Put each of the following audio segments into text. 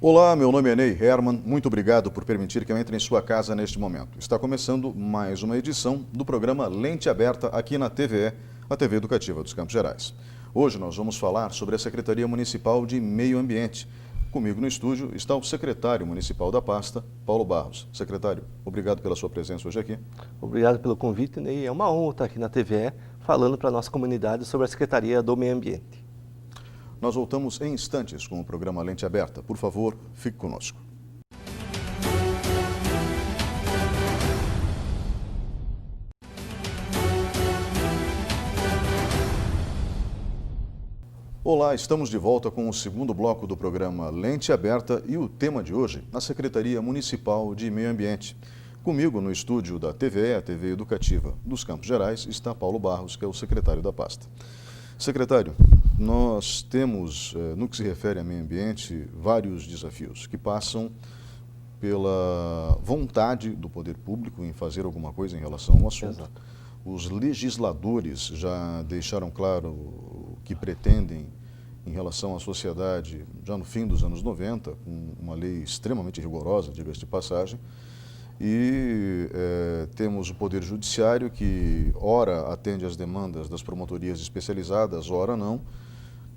Olá, meu nome é Ney Herman, muito obrigado por permitir que eu entre em sua casa neste momento. Está começando mais uma edição do programa Lente Aberta aqui na TVE, a TV Educativa dos Campos Gerais. Hoje nós vamos falar sobre a Secretaria Municipal de Meio Ambiente. Comigo no estúdio está o secretário municipal da pasta, Paulo Barros. Secretário, obrigado pela sua presença hoje aqui. Obrigado pelo convite, Ney. É uma honra estar aqui na TVE falando para a nossa comunidade sobre a Secretaria do Meio Ambiente. Nós voltamos em instantes com o programa Lente Aberta. Por favor, fique conosco. Olá, estamos de volta com o segundo bloco do programa Lente Aberta e o tema de hoje, a Secretaria Municipal de Meio Ambiente. Comigo no estúdio da TVE, a TV Educativa dos Campos Gerais, está Paulo Barros, que é o secretário da pasta. Secretário, nós temos, no que se refere a meio ambiente, vários desafios que passam pela vontade do poder público em fazer alguma coisa em relação ao assunto. Exato. Os legisladores já deixaram claro o que pretendem em relação à sociedade já no fim dos anos 90, com uma lei extremamente rigorosa, diga-se de passagem. E temos o Poder Judiciário que, ora, atende às demandas das promotorias especializadas, ora não,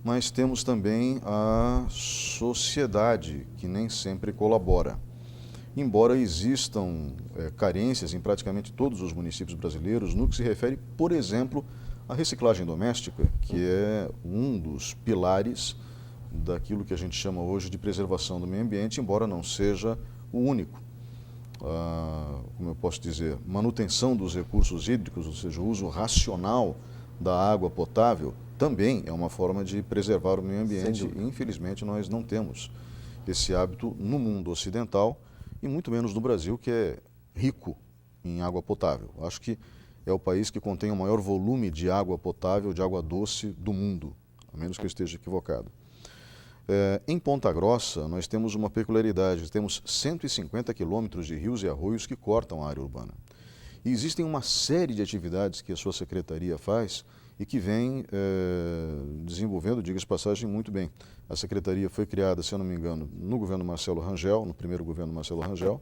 mas temos também a sociedade, que nem sempre colabora. Embora existam carências em praticamente todos os municípios brasileiros, no que se refere, por exemplo, à reciclagem doméstica, que é um dos pilares daquilo que a gente chama hoje de preservação do meio ambiente, embora não seja o único. Como eu posso dizer, manutenção dos recursos hídricos, ou seja, o uso racional da água potável, também é uma forma de preservar o meio ambiente. E, infelizmente, nós não temos esse hábito no mundo ocidental e muito menos no Brasil, que é rico em água potável. Acho que é o país que contém o maior volume de água potável, de água doce do mundo, a menos que eu esteja equivocado. Em Ponta Grossa, nós temos uma peculiaridade, temos 150 quilômetros de rios e arroios que cortam a área urbana. E existem uma série de atividades que a sua secretaria faz e que vem desenvolvendo, diga-se de passagem, muito bem. A secretaria foi criada, se eu não me engano, no governo Marcelo Rangel, no primeiro governo Marcelo Rangel,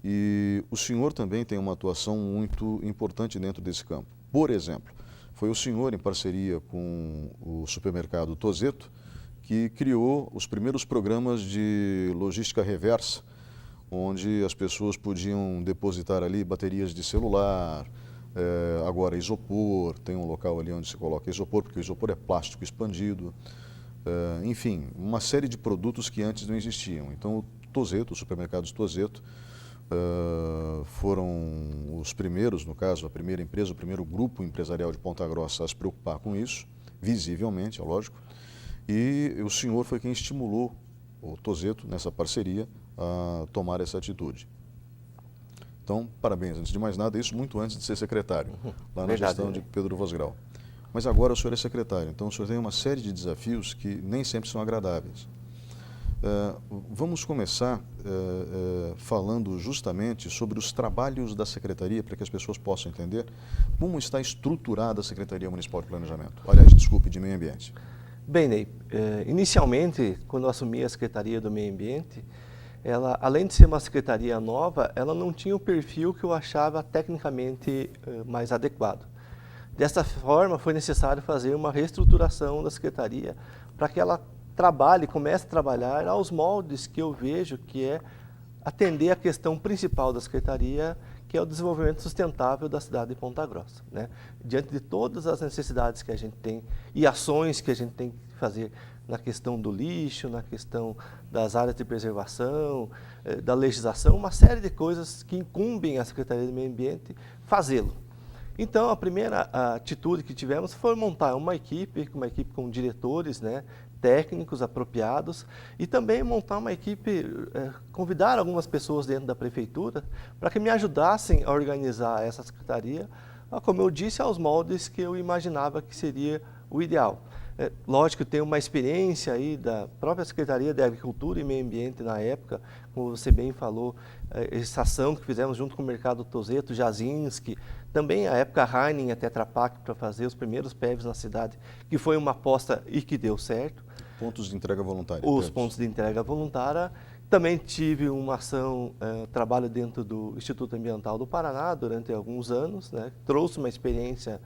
e o senhor também tem uma atuação muito importante dentro desse campo. Por exemplo, foi o senhor, em parceria com o supermercado Tozeto, que criou os primeiros programas de logística reversa, onde as pessoas podiam depositar ali baterias de celular, agora isopor, tem um local ali onde se coloca isopor, porque o isopor é plástico expandido, enfim, uma série de produtos que antes não existiam. Então o Tozeto, os supermercados Tozeto, foram os primeiros, no caso, a primeira empresa, o primeiro grupo empresarial de Ponta Grossa a se preocupar com isso, visivelmente, é lógico. E o senhor foi quem estimulou o Tozeto, nessa parceria, a tomar essa atitude. Então, parabéns, antes de mais nada, isso muito antes de ser secretário, lá na gestão de Pedro Vosgrau. Mas agora o senhor é secretário, então o senhor tem uma série de desafios que nem sempre são agradáveis. Vamos começar falando justamente sobre os trabalhos da secretaria, para que as pessoas possam entender como está estruturada a Secretaria Municipal de Planejamento. Aliás, desculpe, de Meio Ambiente. Bem, Ney, inicialmente, quando eu assumi a Secretaria do Meio Ambiente, ela, além de ser uma secretaria nova, ela não tinha o perfil que eu achava tecnicamente mais adequado. Dessa forma, foi necessário fazer uma reestruturação da secretaria para que ela comece a trabalhar aos moldes que eu vejo que é atender a questão principal da secretaria, que é o desenvolvimento sustentável da cidade de Ponta Grossa, né? Diante de todas as necessidades que a gente tem e ações que a gente tem que fazer na questão do lixo, na questão das áreas de preservação, da legislação, uma série de coisas que incumbem a Secretaria do Meio Ambiente fazê-lo. Então, a primeira atitude que tivemos foi montar uma equipe com diretores, né, técnicos apropriados e também montar uma equipe, convidar algumas pessoas dentro da prefeitura para que me ajudassem a organizar essa secretaria, como eu disse, aos moldes que eu imaginava que seria o ideal. Lógico, eu tenho uma experiência aí da própria Secretaria de Agricultura e Meio Ambiente na época, como você bem falou, essa ação que fizemos junto com o Mercado Tozeto, Jazinski, também a época Heineken e a Tetra Pak para fazer os primeiros PEVs na cidade, que foi uma aposta e que deu certo. Pontos de entrega voluntária. Os pontos de entrega voluntária. Também tive uma ação, trabalho dentro do Instituto Ambiental do Paraná durante alguns anos, né? Trouxe uma experiência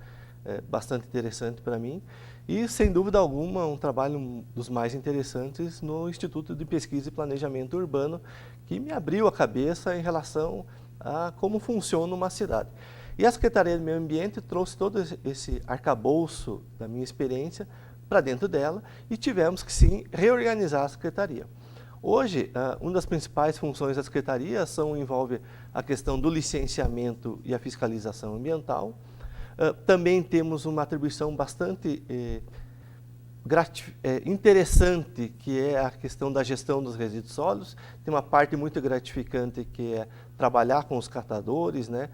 bastante interessante para mim e, sem dúvida alguma, um trabalho dos mais interessantes no Instituto de Pesquisa e Planejamento Urbano, que me abriu a cabeça em relação a como funciona uma cidade. E a Secretaria do Meio Ambiente trouxe todo esse arcabouço da minha experiência para dentro dela e tivemos que, sim, reorganizar a Secretaria. Hoje, uma das principais funções da Secretaria envolve a questão do licenciamento e a fiscalização ambiental. Também temos uma atribuição bastante interessante, que é a questão da gestão dos resíduos sólidos. Tem uma parte muito gratificante que é trabalhar com os catadores, né?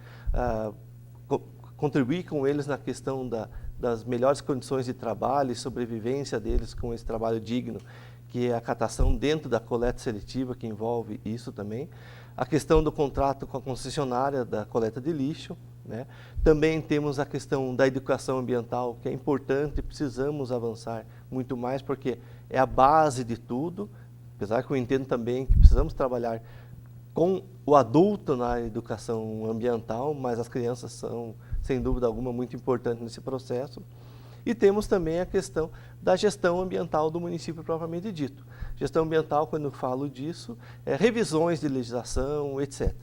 Contribuir com eles na questão das melhores condições de trabalho e sobrevivência deles com esse trabalho digno, que é a catação dentro da coleta seletiva, que envolve isso também. A questão do contrato com a concessionária da coleta de lixo, né? Também temos a questão da educação ambiental, que é importante, precisamos avançar muito mais, porque é a base de tudo, apesar que eu entendo também que precisamos trabalhar com o adulto na educação ambiental, mas as crianças são, sem dúvida alguma, muito importantes nesse processo. E temos também a questão da gestão ambiental do município propriamente dito. Gestão ambiental, quando eu falo disso, é revisões de legislação, etc.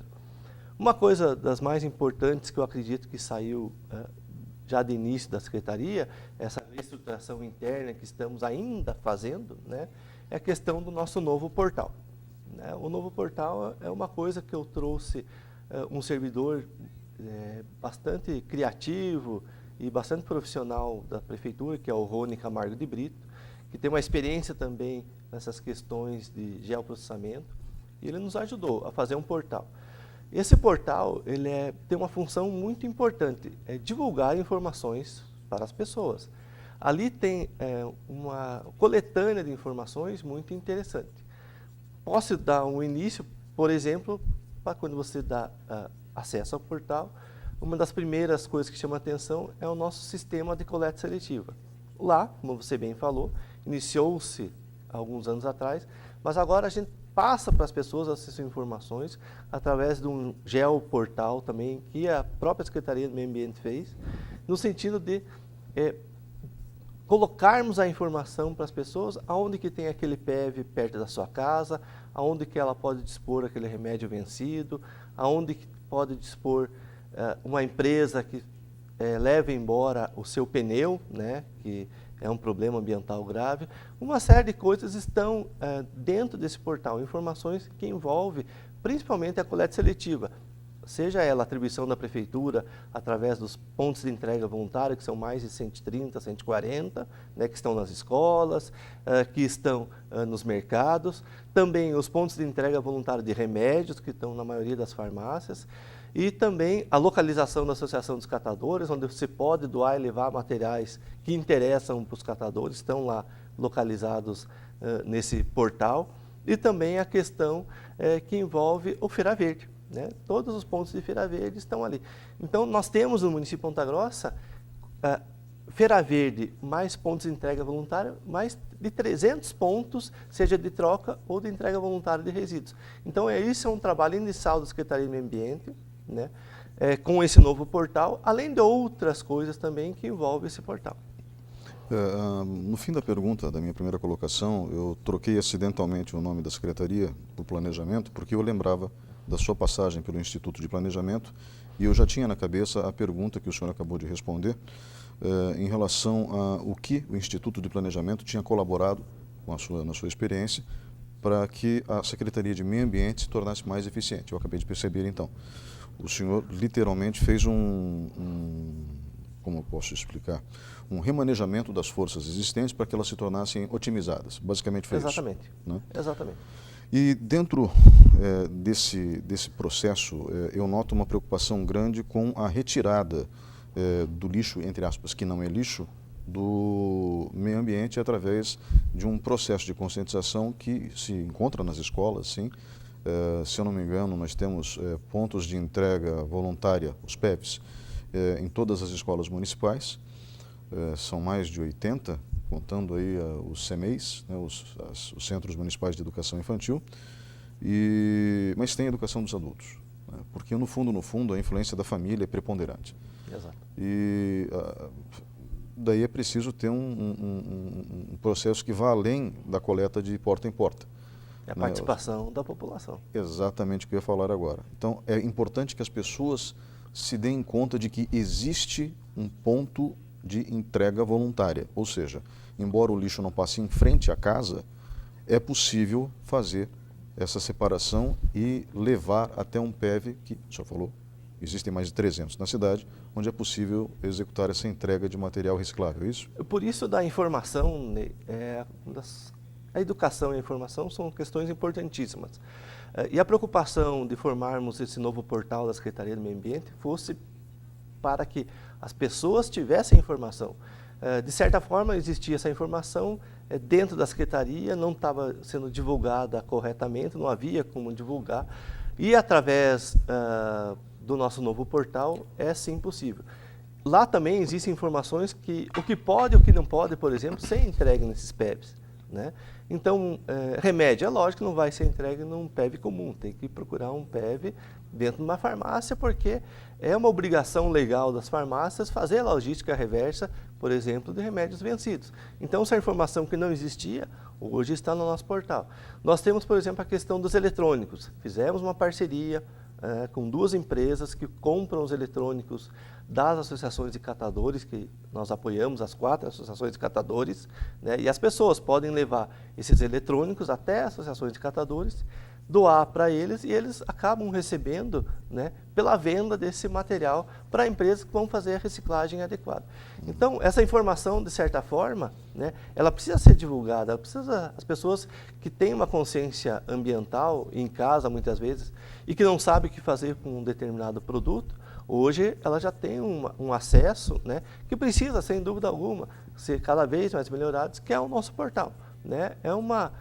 Uma coisa das mais importantes que eu acredito que saiu já de início da Secretaria, essa reestruturação interna que estamos ainda fazendo, né, é a questão do nosso novo portal. O novo portal é uma coisa que eu trouxe um servidor bastante criativo e bastante profissional da Prefeitura, que é o Rony Camargo de Brito, que tem uma experiência também nessas questões de geoprocessamento, e ele nos ajudou a fazer um portal. Esse portal tem uma função muito importante, é divulgar informações para as pessoas. Ali tem uma coletânea de informações muito interessante. Posso dar um início, por exemplo, para quando você dá acesso ao portal, uma das primeiras coisas que chama a atenção é o nosso sistema de coleta seletiva. Lá, como você bem falou, iniciou-se alguns anos atrás, mas agora a gente passa para as pessoas essas informações através de um geoportal também que a própria Secretaria do Meio Ambiente fez, no sentido de colocarmos a informação para as pessoas aonde que tem aquele PEV perto da sua casa, aonde que ela pode dispor aquele remédio vencido, aonde que pode dispor uma empresa que leva embora o seu pneu, né, que é um problema ambiental grave. Uma série de coisas estão dentro desse portal, informações que envolvem principalmente a coleta seletiva, seja ela a atribuição da Prefeitura através dos pontos de entrega voluntária, que são mais de 130, 140, né, que estão nas escolas, que estão nos mercados, também os pontos de entrega voluntária de remédios, que estão na maioria das farmácias, e também a localização da Associação dos Catadores, onde você pode doar e levar materiais que interessam para os catadores, estão lá localizados nesse portal, e também a questão que envolve o Feira Verde, né? Todos os pontos de Feira Verde estão ali. Então, nós temos no município de Ponta Grossa, Feira Verde mais pontos de entrega voluntária, mais de 300 pontos, seja de troca ou de entrega voluntária de resíduos. Então, isso é um trabalho inicial da Secretaria do Meio Ambiente, né, com esse novo portal, além de outras coisas também que envolvem esse portal. No fim da pergunta, da minha primeira colocação, eu troquei acidentalmente o nome da Secretaria do Planejamento, porque eu lembrava da sua passagem pelo Instituto de Planejamento e eu já tinha na cabeça a pergunta que o senhor acabou de responder em relação ao que o Instituto de Planejamento tinha colaborado na sua experiência para que a Secretaria de Meio Ambiente se tornasse mais eficiente. Eu acabei de perceber, então. O senhor literalmente fez como eu posso explicar, um remanejamento das forças existentes para que elas se tornassem otimizadas. Basicamente foi Exatamente. Isso. Né? Exatamente. E dentro desse processo, eu noto uma preocupação grande com a retirada do lixo, entre aspas, que não é lixo, do meio ambiente através de um processo de conscientização que se encontra nas escolas, sim. Se eu não me engano, nós temos pontos de entrega voluntária, os PEVs, em todas as escolas municipais, são mais de 80, contando aí os CMEIs, né, os Centros Municipais de Educação Infantil, mas tem a educação dos adultos, né, porque no fundo, a influência da família é preponderante. Exato. E daí é preciso ter um processo que vá além da coleta de porta em porta. É a participação da população. Exatamente o que eu ia falar agora. Então, é importante que as pessoas se deem conta de que existe um ponto de entrega voluntária. Ou seja, embora o lixo não passe em frente à casa, é possível fazer essa separação e levar até um PEV, que o senhor falou, existem mais de 300 na cidade, onde é possível executar essa entrega de material reciclável, é isso? Por isso da informação, a educação e a informação são questões importantíssimas. E a preocupação de formarmos esse novo portal da Secretaria do Meio Ambiente fosse para que as pessoas tivessem informação. De certa forma, existia essa informação dentro da Secretaria, não estava sendo divulgada corretamente, não havia como divulgar. E através do nosso novo portal, é sim possível. Lá também existem informações que o que pode e o que não pode, por exemplo, ser entregue nesses PEVs. Né? Então, remédio, é lógico que não vai ser entregue num PEV comum, tem que procurar um PEV dentro de uma farmácia, porque é uma obrigação legal das farmácias fazer a logística reversa, por exemplo, de remédios vencidos. Então, essa informação que não existia, hoje está no nosso portal. Nós temos, por exemplo, a questão dos eletrônicos. Fizemos uma parceria com 2 empresas que compram os eletrônicos das associações de catadores, que nós apoiamos as 4 associações de catadores, né, e as pessoas podem levar esses eletrônicos até as associações de catadores, doar para eles e eles acabam recebendo, né, pela venda desse material para empresas que vão fazer a reciclagem adequada. Então, essa informação, de certa forma, né, ela precisa ser divulgada, as pessoas que têm uma consciência ambiental em casa, muitas vezes, e que não sabem o que fazer com um determinado produto, hoje ela já tem um acesso, né, que precisa, sem dúvida alguma, ser cada vez mais melhorado, que é o nosso portal. Né? É uma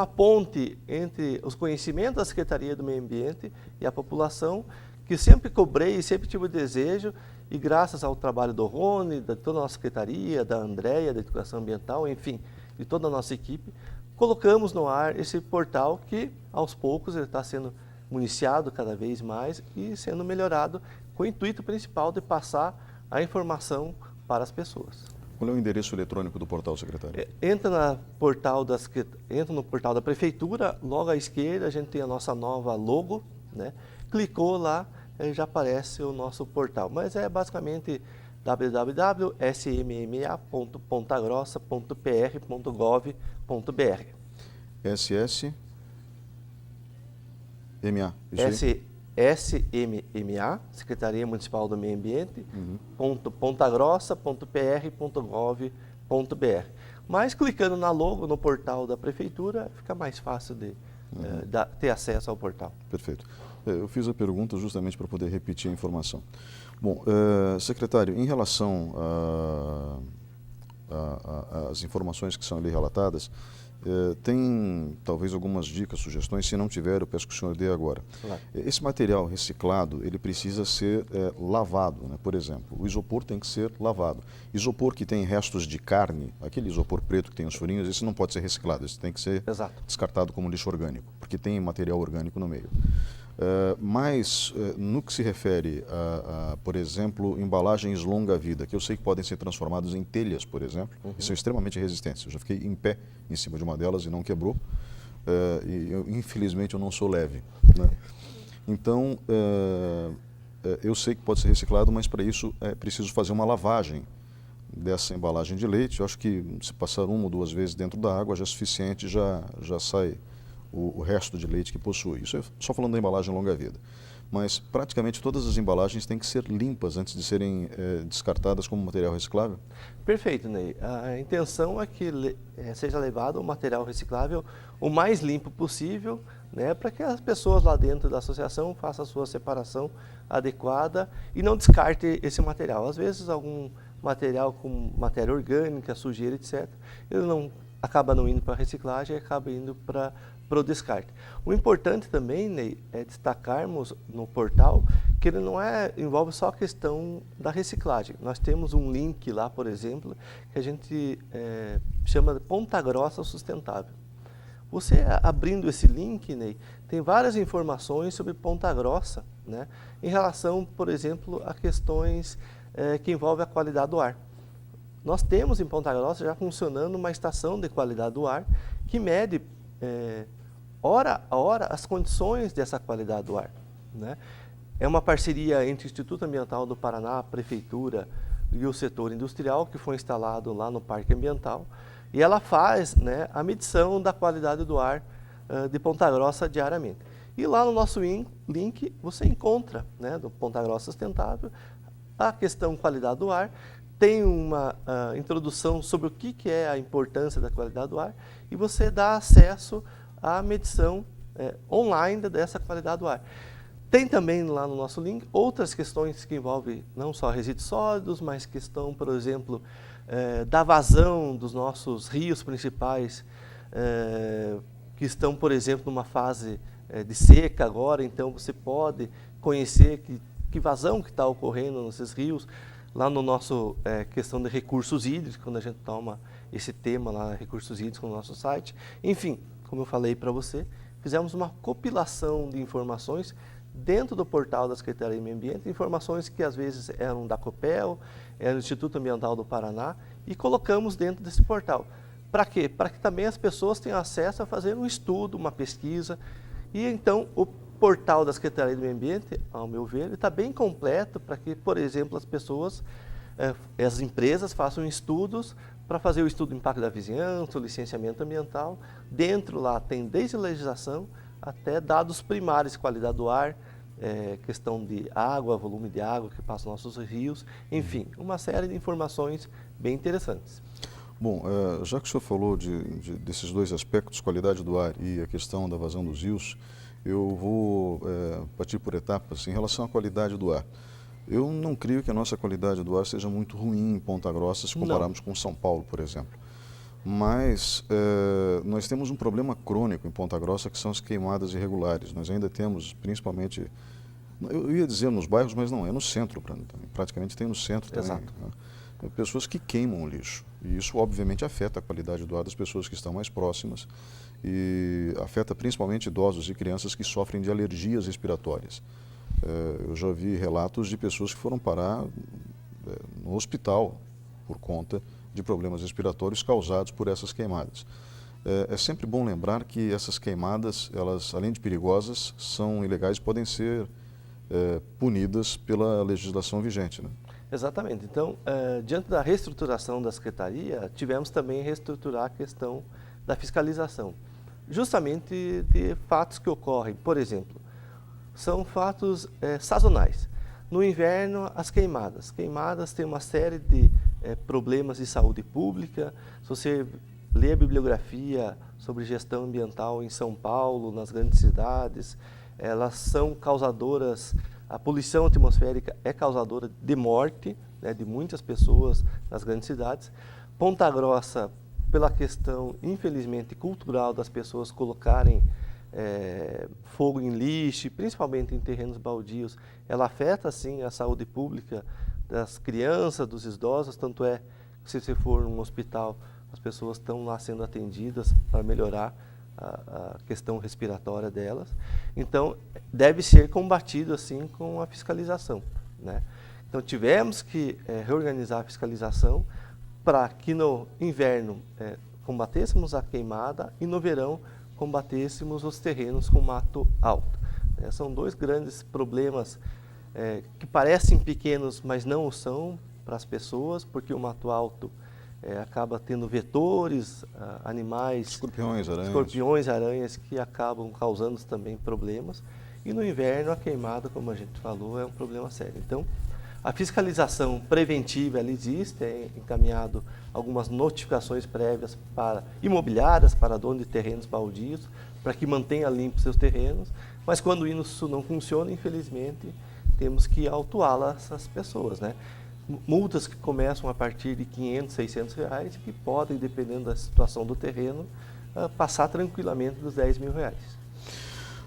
ponte entre os conhecimentos da Secretaria do Meio Ambiente e a população, que sempre cobrei, sempre tive o desejo, e graças ao trabalho do Rony, de toda a nossa Secretaria, da Andréia, da Educação Ambiental, enfim, de toda a nossa equipe, colocamos no ar esse portal que, aos poucos, ele está sendo municiado cada vez mais e sendo melhorado com o intuito principal de passar a informação para as pessoas. Qual é o endereço eletrônico do portal, secretário? Entra no portal da Prefeitura, logo à esquerda a gente tem a nossa nova logo, né? Clicou lá, já aparece o nosso portal, mas é basicamente www.smma.pontagrossa.pr.gov.br. SSMA, SMMA, Secretaria Municipal do Meio Ambiente, pontagrossa.pr.gov.br. Mas clicando na logo, no portal da Prefeitura, fica mais fácil de ter acesso ao portal. Perfeito. Eu fiz a pergunta justamente para poder repetir a informação. Bom, secretário, em relação às informações que são ali relatadas, tem talvez algumas dicas, sugestões, se não tiver eu peço que o senhor dê agora. Claro. Esse material reciclado, ele precisa ser lavado, né? Por exemplo, o isopor tem que ser lavado. Isopor que tem restos de carne, aquele isopor preto que tem os furinhos, esse não pode ser reciclado, esse tem que ser descartado como lixo orgânico, porque tem material orgânico no meio. Mas no que se refere a, por exemplo, embalagens longa-vida, que eu sei que podem ser transformadas em telhas, por exemplo, e são extremamente resistentes. Eu já fiquei em pé em cima de uma delas e não quebrou. Infelizmente eu não sou leve. Né? Então, eu sei que pode ser reciclado, mas para isso é preciso fazer uma lavagem dessa embalagem de leite. Eu acho que se passar 1 ou 2 vezes dentro da água já é suficiente, já sai o resto de leite que possui. Isso é só falando da embalagem longa-vida. Mas praticamente todas as embalagens têm que ser limpas antes de serem descartadas como material reciclável? Perfeito, Ney. A intenção é que seja levado o material reciclável o mais limpo possível, né, para que as pessoas lá dentro da associação façam a sua separação adequada e não descarte esse material. Às vezes algum material com matéria orgânica, sujeira, etc., ele acaba não indo para a reciclagem e acaba indo para o descarte. O importante também, Ney, é destacarmos no portal porque ele não envolve só a questão da reciclagem. Nós temos um link lá, por exemplo, que a gente chama de Ponta Grossa Sustentável. Você abrindo esse link, Ney, tem várias informações sobre Ponta Grossa, né, em relação, por exemplo, a questões que envolvem a qualidade do ar. Nós temos em Ponta Grossa já funcionando uma estação de qualidade do ar que mede hora a hora as condições dessa qualidade do ar, né? É uma parceria entre o Instituto Ambiental do Paraná, a Prefeitura e o setor industrial, que foi instalado lá no Parque Ambiental, e ela faz, né, a medição da qualidade do ar de Ponta Grossa diariamente. E lá no nosso link você encontra, né, do Ponta Grossa Sustentável, a questão qualidade do ar, tem uma introdução sobre o que é a importância da qualidade do ar, e você dá acesso à medição online dessa qualidade do ar. Tem também lá no nosso link outras questões que envolvem não só resíduos sólidos, mas questão, por exemplo, da vazão dos nossos rios principais, que estão, por exemplo, numa fase de seca agora, então você pode conhecer que vazão que está ocorrendo nesses rios, lá no nosso questão de recursos hídricos, quando a gente toma esse tema lá, recursos hídricos, no nosso site. Enfim, como eu falei para você, fizemos uma compilação de informações dentro do portal da Secretaria de Meio Ambiente, informações que às vezes eram da Copel, era do Instituto Ambiental do Paraná, e colocamos dentro desse portal. Para quê? Para que também as pessoas tenham acesso a fazer um estudo, uma pesquisa. E então o portal da Secretaria do Meio Ambiente, ao meu ver, está bem completo para que, por exemplo, as pessoas, as empresas façam estudos para fazer o estudo do impacto da vizinhança, o licenciamento ambiental. Dentro lá tem desde legislação até dados primários, qualidade do ar, questão de água, volume de água que passa nos nossos rios, enfim, uma série de informações bem interessantes. Bom, já que o senhor falou desses dois aspectos, qualidade do ar e a questão da vazão dos rios, eu vou partir por etapas em relação à qualidade do ar. Eu não creio que a nossa qualidade do ar seja muito ruim em Ponta Grossa se compararmos com São Paulo, por exemplo. Mas nós temos um problema crônico em Ponta Grossa, que são as queimadas irregulares. Nós ainda temos, principalmente, eu ia dizer nos bairros, mas não, é no centro, praticamente tem no centro também. Exato. Né? Pessoas que queimam o lixo. E isso, obviamente, afeta a qualidade do ar das pessoas que estão mais próximas e afeta principalmente idosos e crianças que sofrem de alergias respiratórias. Eu já vi relatos de pessoas que foram parar no hospital por conta de problemas respiratórios causados por essas queimadas. É sempre bom lembrar que essas queimadas, elas, além de perigosas, são ilegais e podem ser punidas pela legislação vigente, né? Exatamente. Então, diante da reestruturação da Secretaria, tivemos também que reestruturar a questão da fiscalização. Justamente de fatos que ocorrem, por exemplo, são fatos sazonais. No inverno, as queimadas. Queimadas têm uma série de problemas de saúde pública. Se você lê a bibliografia sobre gestão ambiental em São Paulo, nas grandes cidades, elas são causadoras, a poluição atmosférica é causadora de morte, né, de muitas pessoas nas grandes cidades. Ponta Grossa, pela questão, infelizmente, cultural das pessoas colocarem fogo em lixo, principalmente em terrenos baldios, ela afeta, sim, a saúde pública das crianças, dos idosos, tanto é que se você for num hospital, as pessoas estão lá sendo atendidas para melhorar a questão respiratória delas. Então, deve ser combatido, assim, com a fiscalização, né? Então, tivemos que reorganizar a fiscalização para que no inverno combatêssemos a queimada e no verão combatêssemos os terrenos com mato alto. São dois grandes problemas que parecem pequenos, mas não o são para as pessoas, porque o mato alto acaba tendo vetores, animais, escorpiões, aranhas, que acabam causando também problemas. E no inverno a queimada, como a gente falou, é um problema sério. Então, a fiscalização preventiva, ela existe, é encaminhado algumas notificações prévias para imobiliárias, para dono de terrenos baldios, para que mantenha limpos seus terrenos, mas quando isso não funciona, infelizmente, temos que autuá-las essas pessoas, né? Multas que começam a partir de R$500, R$600, que podem, dependendo da situação do terreno, passar tranquilamente dos R$10.000.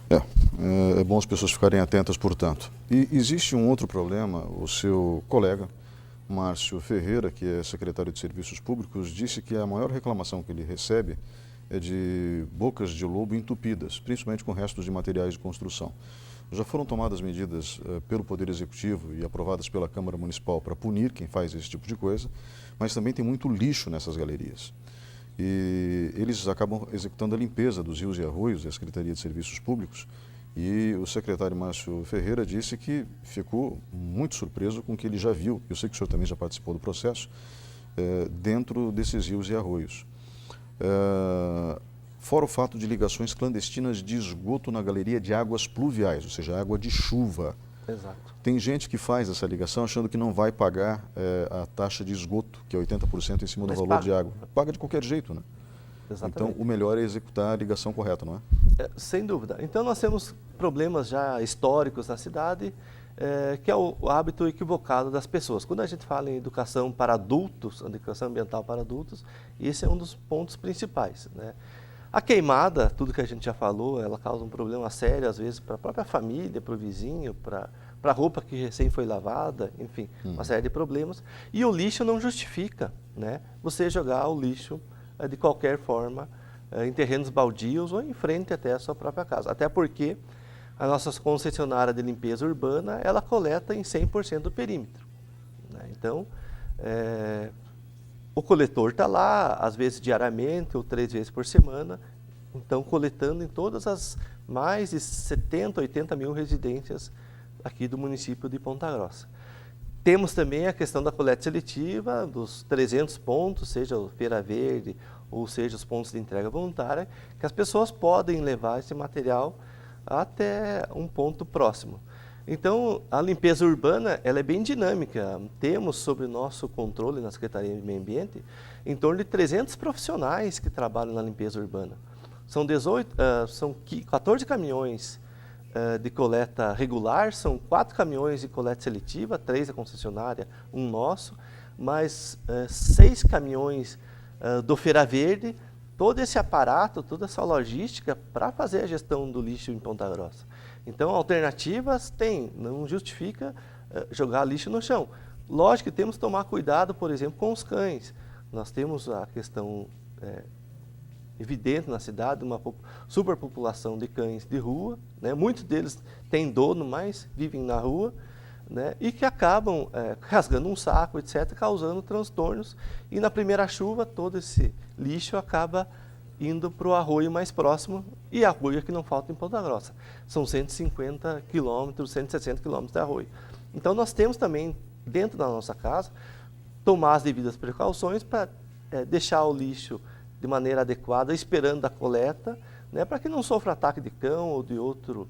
É bom as pessoas ficarem atentas, portanto. E existe um outro problema. O seu colega, Márcio Ferreira, que é secretário de Serviços Públicos, disse que a maior reclamação que ele recebe é de bocas de lobo entupidas, principalmente com restos de materiais de construção. Já foram tomadas medidas pelo Poder Executivo e aprovadas pela Câmara Municipal para punir quem faz esse tipo de coisa, mas também tem muito lixo nessas galerias. E eles acabam executando a limpeza dos rios e arroios, a Secretaria de Serviços Públicos, e o secretário Márcio Ferreira disse que ficou muito surpreso com o que ele já viu, eu sei que o senhor também já participou do processo, dentro desses rios e arroios. Fora o fato de ligações clandestinas de esgoto na galeria de águas pluviais, ou seja, água de chuva. Exato. Tem gente que faz essa ligação achando que não vai pagar a taxa de esgoto, que é 80% em cima do valor de água. Paga de qualquer jeito, né? Exatamente. Então, o melhor é executar a ligação correta, não é? Sem dúvida. Então, nós temos problemas já históricos na cidade, que é o hábito equivocado das pessoas. Quando a gente fala em educação para adultos, educação ambiental para adultos, esse é um dos pontos principais, né? A queimada, tudo que a gente já falou, ela causa um problema sério, às vezes, para a própria família, para o vizinho, para a roupa que recém foi lavada, enfim, uma série de problemas. E o lixo não justifica, né, você jogar o lixo de qualquer forma em terrenos baldios ou em frente até a sua própria casa. Até porque a nossa concessionária de limpeza urbana, ela coleta em 100% do perímetro, né? Então, o coletor está lá, às vezes diariamente ou 3 vezes por semana, então coletando em todas as mais de 70, 80 mil residências aqui do município de Ponta Grossa. Temos também a questão da coleta seletiva, dos 300 pontos, seja o Feira Verde ou seja os pontos de entrega voluntária, que as pessoas podem levar esse material até um ponto próximo. Então, a limpeza urbana, ela é bem dinâmica. Temos sob nosso controle na Secretaria de Meio Ambiente em torno de 300 profissionais que trabalham na limpeza urbana. São 14 caminhões de coleta regular, são 4 caminhões de coleta seletiva, 3 da concessionária, um nosso, mais 6 caminhões do Feira Verde, todo esse aparato, toda essa logística para fazer a gestão do lixo em Ponta Grossa. Então, alternativas tem, não justifica jogar lixo no chão. Lógico que temos que tomar cuidado, por exemplo, com os cães. Nós temos a questão evidente na cidade, uma superpopulação de cães de rua, né? Muitos deles têm dono, mas vivem na rua, né? E que acabam rasgando um saco, etc., causando transtornos. E na primeira chuva, todo esse lixo acaba indo para o arroio mais próximo, e arroio é que não falta em Ponta Grossa. São 150 quilômetros, 160 quilômetros de arroio. Então, nós temos também, dentro da nossa casa, tomar as devidas precauções para deixar o lixo de maneira adequada, esperando a coleta, né, para que não sofra ataque de cão ou de outro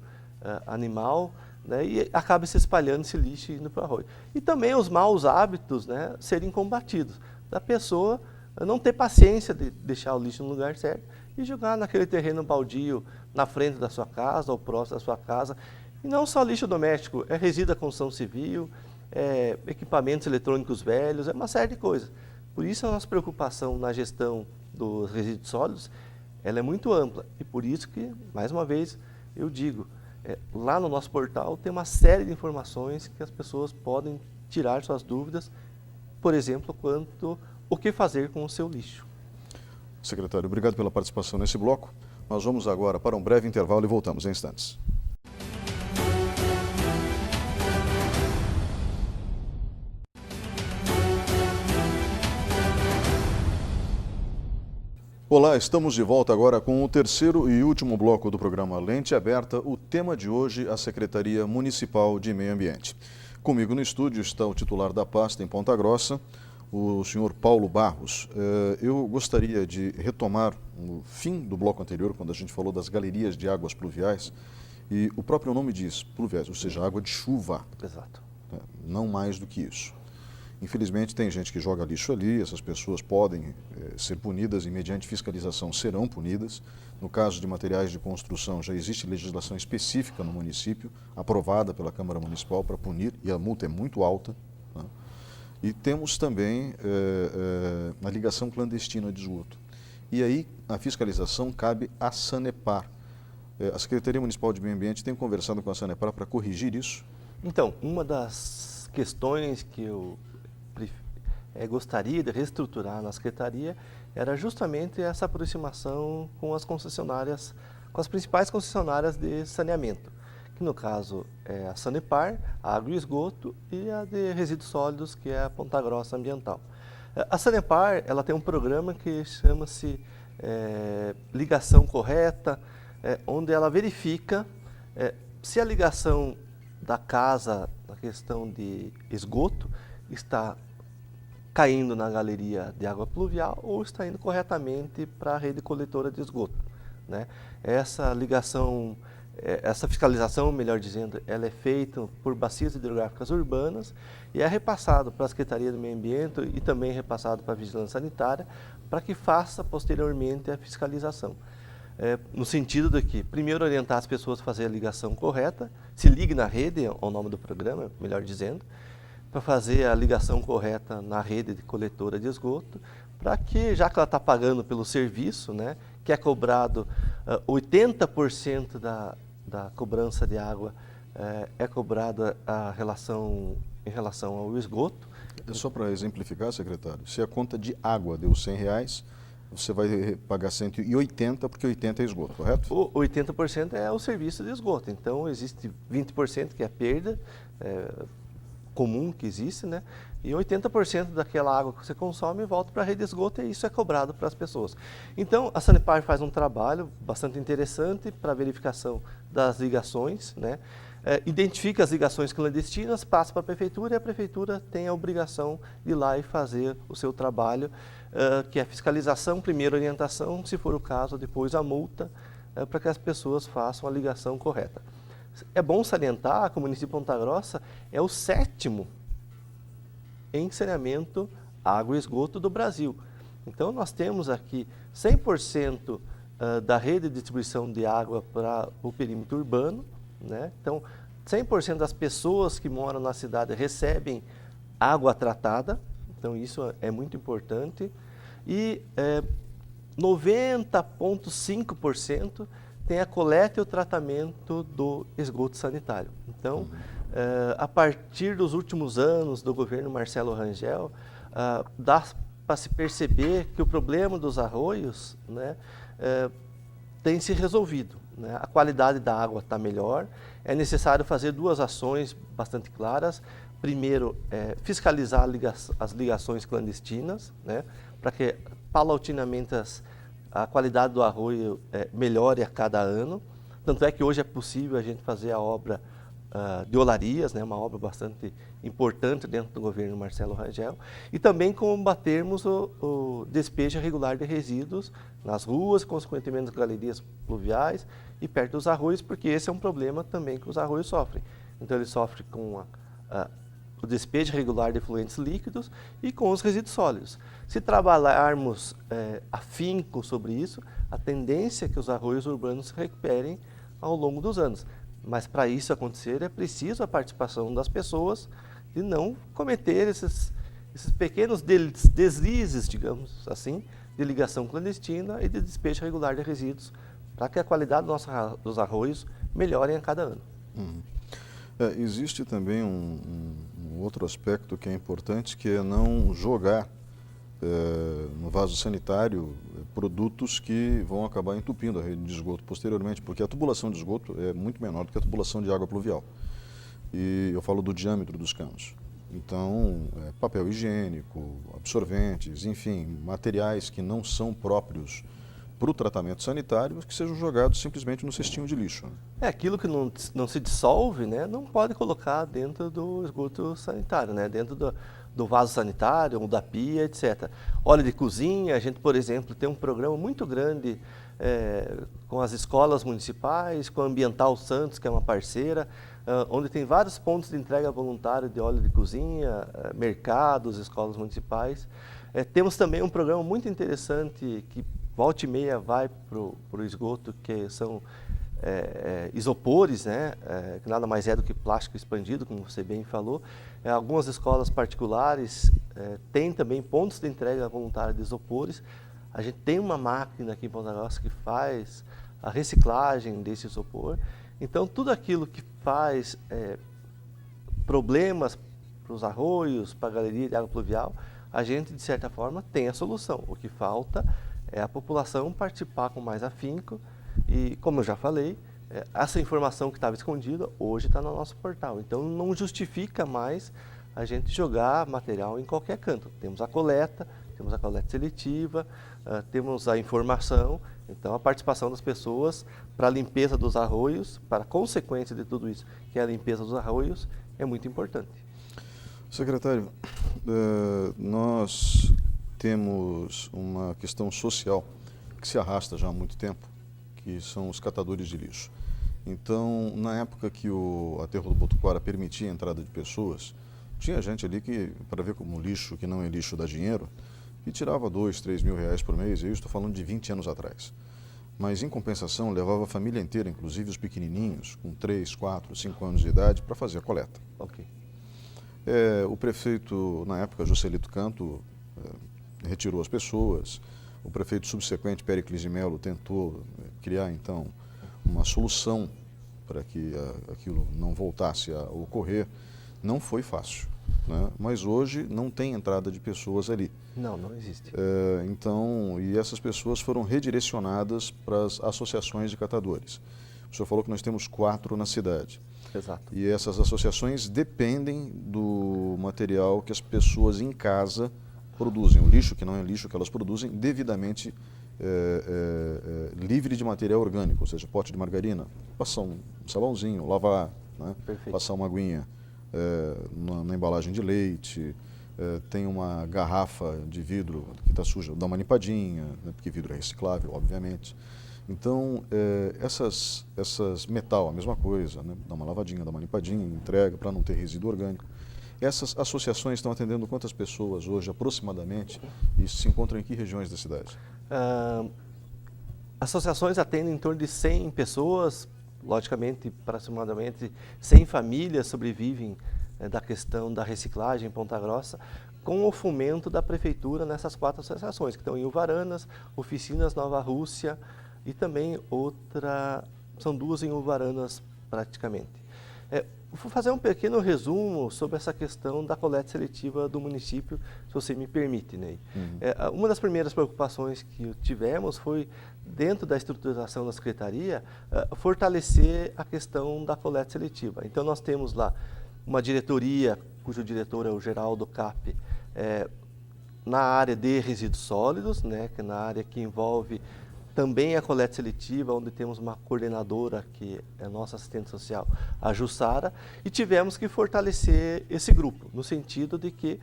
animal, né, e acabe se espalhando esse lixo e indo para o arroio. E também os maus hábitos, né, serem combatidos, da pessoa não ter paciência de deixar o lixo no lugar certo e jogar naquele terreno baldio na frente da sua casa ou próximo da sua casa. E não só lixo doméstico, resíduo da construção civil, equipamentos eletrônicos velhos, uma série de coisas. Por isso a nossa preocupação na gestão dos resíduos sólidos, ela é muito ampla. E por isso que, mais uma vez, eu digo, lá no nosso portal tem uma série de informações que as pessoas podem tirar suas dúvidas, por exemplo, quanto o que fazer com o seu lixo. Secretário, obrigado pela participação nesse bloco. Nós vamos agora para um breve intervalo e voltamos em instantes. Olá, estamos de volta agora com o terceiro e último bloco do programa Lente Aberta. O tema de hoje, a Secretaria Municipal de Meio Ambiente. Comigo no estúdio está o titular da pasta em Ponta Grossa, o senhor Paulo Barros. Eu gostaria de retomar o fim do bloco anterior, quando a gente falou das galerias de águas pluviais, e o próprio nome diz pluviais, ou seja, água de chuva. Exato. Não mais do que isso. Infelizmente tem gente que joga lixo ali, essas pessoas podem ser punidas e mediante fiscalização serão punidas. No caso de materiais de construção já existe legislação específica no município, aprovada pela Câmara Municipal para punir, e a multa é muito alta, né? E temos também a ligação clandestina de esgoto. E aí a fiscalização cabe à Sanepar. A Secretaria Municipal de Meio Ambiente tem conversado com a Sanepar para corrigir isso? Então, uma das questões que eu gostaria de reestruturar na Secretaria era justamente essa aproximação com as concessionárias, com as principais concessionárias de saneamento, que no caso é a Sanepar, a Água e Esgoto e a de Resíduos Sólidos, que é a Ponta Grossa Ambiental. A Sanepar, ela tem um programa que chama-se Ligação Correta, onde ela verifica se a ligação da casa, na questão de esgoto, está caindo na galeria de água pluvial ou está indo corretamente para a rede coletora de esgoto, né? Essa ligação, essa fiscalização, melhor dizendo, ela é feita por bacias hidrográficas urbanas e é repassado para a Secretaria do Meio Ambiente e também repassado para a Vigilância Sanitária para que faça posteriormente a fiscalização. No sentido de que, primeiro, orientar as pessoas a fazer a ligação correta, se ligue na rede, é o nome do programa, melhor dizendo, para fazer a ligação correta na rede de coletora de esgoto, para que, já que ela está pagando pelo serviço, né, que é cobrado 80% da cobrança de água é cobrada em relação ao esgoto. Só para exemplificar, secretário, se a conta de água deu R$100, você vai pagar 180 porque 80 é esgoto, correto? O 80% é o serviço de esgoto, então existe 20% que é a perda comum que existe, né? E 80% daquela água que você consome volta para a rede de esgoto e isso é cobrado para as pessoas. Então, a Sanepar faz um trabalho bastante interessante para a verificação das ligações, né? Identifica as ligações clandestinas, passa para a Prefeitura e a Prefeitura tem a obrigação de ir lá e fazer o seu trabalho, que é fiscalização, primeiro orientação, se for o caso, depois a multa, para que as pessoas façam a ligação correta. É bom salientar que o município de Ponta Grossa é o 7º em saneamento, água e esgoto do Brasil. Então, nós temos aqui 100% da rede de distribuição de água para o perímetro urbano, né? Então, 100% das pessoas que moram na cidade recebem água tratada, então isso é muito importante, e 90,5% tem a coleta e o tratamento do esgoto sanitário. Então, a partir dos últimos anos do governo Marcelo Rangel, dá para se perceber que o problema dos arroios, né, tem se resolvido, né? A qualidade da água está melhor, é necessário fazer duas ações bastante claras. Primeiro, fiscalizar as ligações clandestinas, né, para que paulatinamente a qualidade do arroio melhore a cada ano. Tanto é que hoje é possível a gente fazer a obra de olarias, né, uma obra bastante importante dentro do governo Marcelo Rangel, e também combatermos o despejo irregular de resíduos nas ruas, consequentemente nas galerias pluviais e perto dos arroios, porque esse é um problema também que os arroios sofrem. Então ele sofre com o despejo irregular de efluentes líquidos e com os resíduos sólidos. Se trabalharmos afinco sobre isso, a tendência é que os arroios urbanos se recuperem ao longo dos anos. Mas para isso acontecer é preciso a participação das pessoas de não cometer esses pequenos deslizes, digamos assim, de ligação clandestina e de despejo irregular de resíduos, para que a qualidade dos arroios melhorem a cada ano. Existe também um outro aspecto que é importante, que é não jogar no vaso sanitário produtos que vão acabar entupindo a rede de esgoto posteriormente, porque a tubulação de esgoto é muito menor do que a tubulação de água pluvial. E eu falo do diâmetro dos canos. Então, papel higiênico, absorventes, enfim, materiais que não são próprios para o tratamento sanitário, que sejam jogados simplesmente no cestinho de lixo. Aquilo que não se dissolve, né, não pode colocar dentro do esgoto sanitário, né, dentro do vaso sanitário, ou da pia, etc. Óleo de cozinha, a gente, por exemplo, tem um programa muito grande com as escolas municipais, com a Ambiental Santos, que é uma parceira, onde tem vários pontos de entrega voluntária de óleo de cozinha, mercados, escolas municipais. Temos também um programa muito interessante que volta e meia vai para o esgoto, que são isopores, né, que nada mais é do que plástico expandido, como você bem falou. Algumas escolas particulares têm também pontos de entrega voluntária de isopores. A gente tem uma máquina aqui em Ponta Grossa que faz a reciclagem desse isopor. Então, tudo aquilo que faz problemas para os arroios, para a galeria de água pluvial, a gente, de certa forma, tem a solução. O que falta é a população participar com mais afinco e, como eu já falei, essa informação que estava escondida, hoje está no nosso portal. Então, não justifica mais a gente jogar material em qualquer canto. Temos a coleta seletiva, temos a informação. Então, a participação das pessoas para a limpeza dos arroios, para a consequência de tudo isso, que é a limpeza dos arroios, é muito importante. Secretário, nós temos uma questão social que se arrasta já há muito tempo, que são os catadores de lixo. Então, na época que o aterro do Botuquara permitia a entrada de pessoas, tinha gente ali que, para ver como lixo que não é lixo dá dinheiro, e tirava 2, 3 mil reais por mês, e eu estou falando de 20 anos atrás. Mas, em compensação, levava a família inteira, inclusive os pequenininhos, com 3, 4, 5 anos de idade, para fazer a coleta. Ok. O prefeito, na época, Joselito Canto, retirou as pessoas. O prefeito subsequente, Péricles de Mello, tentou criar, então, uma solução para que aquilo não voltasse a ocorrer. Não foi fácil, né? Mas hoje não tem entrada de pessoas ali. Não existe. Então, e essas pessoas foram redirecionadas para as associações de catadores. O senhor falou que nós temos 4 na cidade. Exato. E essas associações dependem do material que as pessoas em casa produzem. O lixo, que não é lixo que elas produzem, devidamente livre de material orgânico, ou seja, pote de margarina, passar um sabãozinho, lavar, né? Passar uma aguinha na embalagem de leite, tem uma garrafa de vidro que está suja, dá uma limpadinha, né? Porque vidro é reciclável, obviamente. Então, essas metal, a mesma coisa, né? Dá uma lavadinha, dá uma limpadinha, entrega para não ter resíduo orgânico. Essas associações estão atendendo quantas pessoas hoje, aproximadamente, e se encontram em que regiões da cidade? Associações atendem em torno de 100 pessoas, logicamente, aproximadamente 100 famílias sobrevivem da questão da reciclagem em Ponta Grossa, com o fomento da prefeitura nessas 4 associações, que estão em Uvaranas, Oficinas Nova Rússia e também são 2 em Uvaranas praticamente. Vou fazer um pequeno resumo sobre essa questão da coleta seletiva do município, se você me permite, Ney. Uma das primeiras preocupações que tivemos foi, dentro da estruturação da Secretaria, fortalecer a questão da coleta seletiva. Então, nós temos lá uma diretoria, cujo diretor é o Geraldo Cap, na área de resíduos sólidos, né, que é na área que envolve também a coleta seletiva, onde temos uma coordenadora, que é nossa assistente social, a Jussara, e tivemos que fortalecer esse grupo, no sentido de que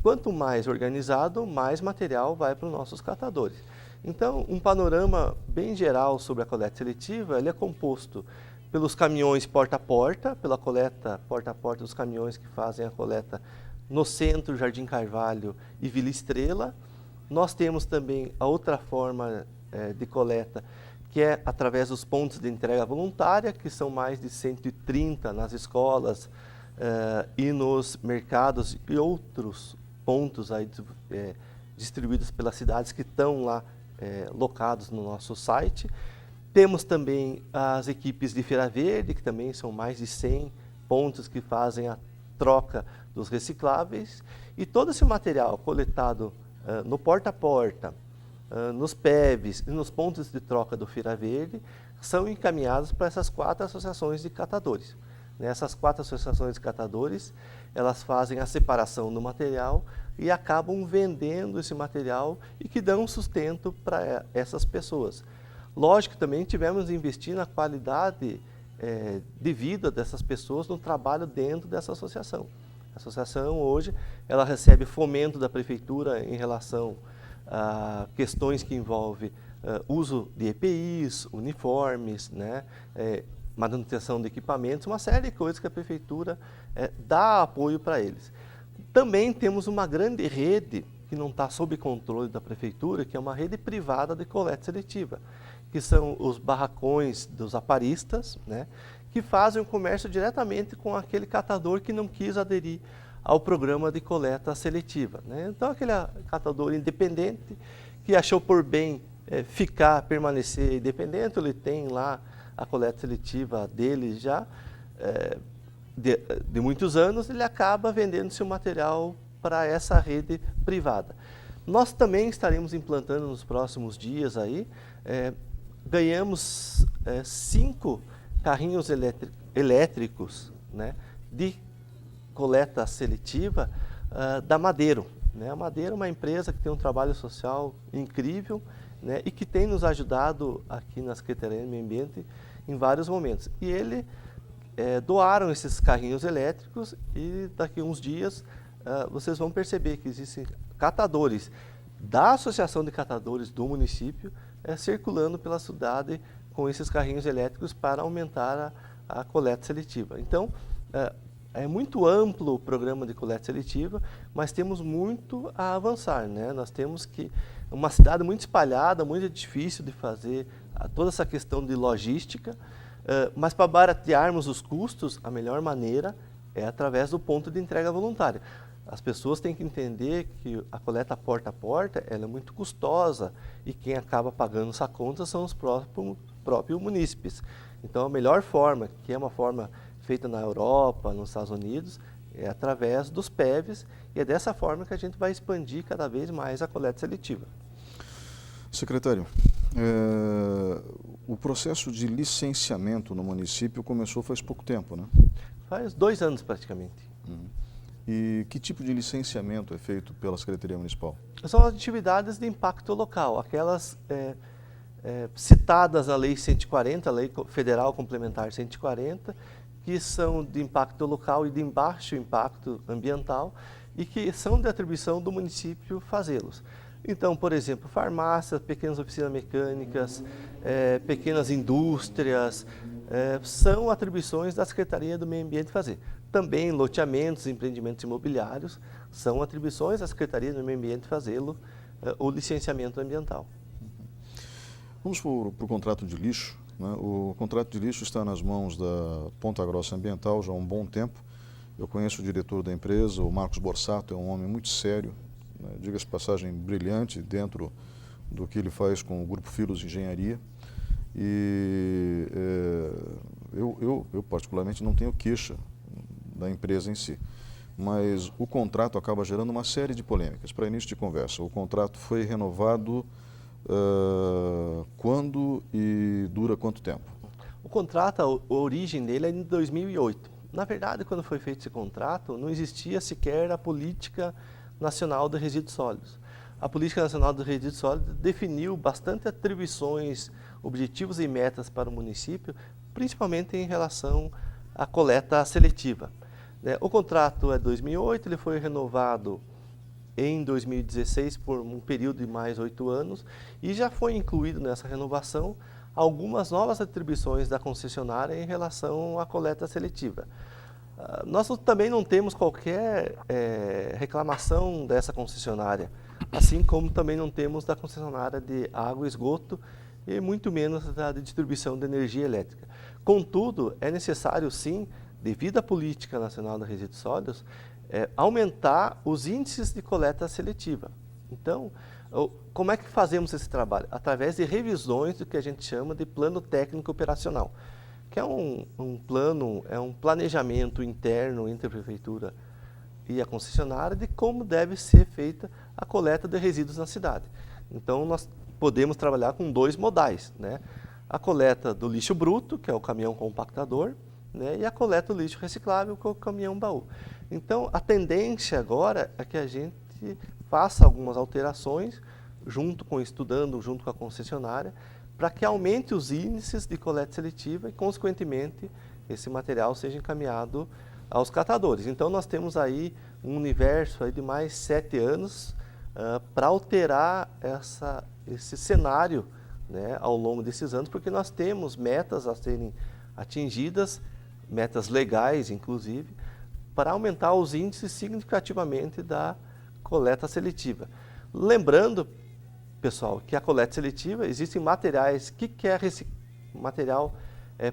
quanto mais organizado, mais material vai para os nossos catadores. Então, um panorama bem geral sobre a coleta seletiva, ele é composto pelos caminhões porta a porta, pela coleta porta a porta dos caminhões que fazem a coleta no centro, Jardim Carvalho e Vila Estrela. Nós temos também a outra forma de coleta, que é através dos pontos de entrega voluntária, que são mais de 130 nas escolas e nos mercados e outros pontos aí, distribuídos pelas cidades que estão lá locados no nosso site. Temos também as equipes de Feira Verde, que também são mais de 100 pontos que fazem a troca dos recicláveis, e todo esse material coletado no porta a porta, nos PEVs e nos pontos de troca do Feira Verde são encaminhados para essas 4 associações de catadores. Essas 4 associações de catadores, elas fazem a separação do material e acabam vendendo esse material e que dão sustento para essas pessoas. Lógico que também tivemos de investir na qualidade de vida dessas pessoas no trabalho dentro dessa associação. A associação hoje, ela recebe fomento da prefeitura em relação a questões que envolvem uso de EPIs, uniformes, né, manutenção de equipamentos, uma série de coisas que a prefeitura dá apoio para eles. Também temos uma grande rede que não está sob controle da prefeitura, que é uma rede privada de coleta seletiva, que são os barracões dos aparistas, né, que fazem o comércio diretamente com aquele catador que não quis aderir ao programa de coleta seletiva, né? Então, aquele catador independente que achou por bem permanecer independente, ele tem lá a coleta seletiva dele já, de muitos anos, ele acaba vendendo seu material para essa rede privada. Nós também estaremos implantando nos próximos dias aí, ganhamos 5 carrinhos elétricos, né, de coleta seletiva da Madeiro. Né? A Madeiro é uma empresa que tem um trabalho social incrível, né, e que tem nos ajudado aqui na Secretaria do Meio Ambiente em vários momentos. E eles doaram esses carrinhos elétricos e daqui a uns dias vocês vão perceber que existem catadores da Associação de Catadores do município circulando pela cidade com esses carrinhos elétricos para aumentar a coleta seletiva. Então, é muito amplo o programa de coleta seletiva, mas temos muito a avançar, né? Nós temos uma cidade muito espalhada, muito difícil de fazer toda essa questão de logística, mas para baratearmos os custos, a melhor maneira é através do ponto de entrega voluntária. As pessoas têm que entender que a coleta porta a porta ela é muito custosa e quem acaba pagando essa conta são os próprios munícipes. Então, a melhor forma, que é uma forma feita na Europa, nos Estados Unidos, é através dos PEVs, e é dessa forma que a gente vai expandir cada vez mais a coleta seletiva. Secretário, o processo de licenciamento no município começou faz pouco tempo, né? Faz 2 anos praticamente. Uhum. E que tipo de licenciamento é feito pela Secretaria Municipal? São atividades de impacto local, aquelas citadas na Lei 140, a Lei Federal Complementar 140, que são de impacto local e de baixo impacto ambiental e que são de atribuição do município fazê-los. Então, por exemplo, farmácias, pequenas oficinas mecânicas, pequenas indústrias, são atribuições da Secretaria do Meio Ambiente fazer. Também loteamentos, empreendimentos imobiliários, são atribuições da Secretaria do Meio Ambiente fazê-lo, o licenciamento ambiental. Vamos para o contrato de lixo. Né? O contrato de lixo está nas mãos da Ponta Grossa Ambiental já há um bom tempo. Eu conheço o diretor da empresa, o Marcos Borsato, é um homem muito sério, né? Diga-se de passagem, brilhante dentro do que ele faz com o Grupo Filos Engenharia. E eu particularmente não tenho queixa da empresa em si, mas o contrato acaba gerando uma série de polêmicas. Para início de conversa, o contrato foi renovado quando e dura quanto tempo? O contrato, a origem dele é em 2008. Na verdade, quando foi feito esse contrato, não existia sequer a Política Nacional de Resíduos Sólidos. A Política Nacional de Resíduos Sólidos definiu bastante atribuições, objetivos e metas para o município, principalmente em relação à coleta seletiva. O contrato é de 2008, ele foi renovado em 2016 por um período de mais 8 anos e já foi incluído nessa renovação algumas novas atribuições da concessionária em relação à coleta seletiva. Nós também não temos qualquer reclamação dessa concessionária, assim como também não temos da concessionária de água e esgoto e muito menos da distribuição de energia elétrica. Contudo, é necessário sim, devido à Política Nacional de Resíduos Sólidos, aumentar os índices de coleta seletiva. Então, como é que fazemos esse trabalho? Através de revisões do que a gente chama de plano técnico operacional, que é um planejamento interno entre a prefeitura e a concessionária de como deve ser feita a coleta de resíduos na cidade. Então, nós podemos trabalhar com 2 modais, né? A coleta do lixo bruto, que é o caminhão compactador, né? E a coleta do lixo reciclável, que é o caminhão baú. Então, a tendência agora é que a gente faça algumas alterações, estudando junto com a concessionária, para que aumente os índices de coleta seletiva e, consequentemente, esse material seja encaminhado aos catadores. Então, nós temos aí um universo aí de mais 7 anos para alterar esse cenário, né, ao longo desses anos, porque nós temos metas a serem atingidas, metas legais, inclusive, para aumentar os índices significativamente da coleta seletiva. Lembrando, pessoal, que a coleta seletiva, existem materiais, que é material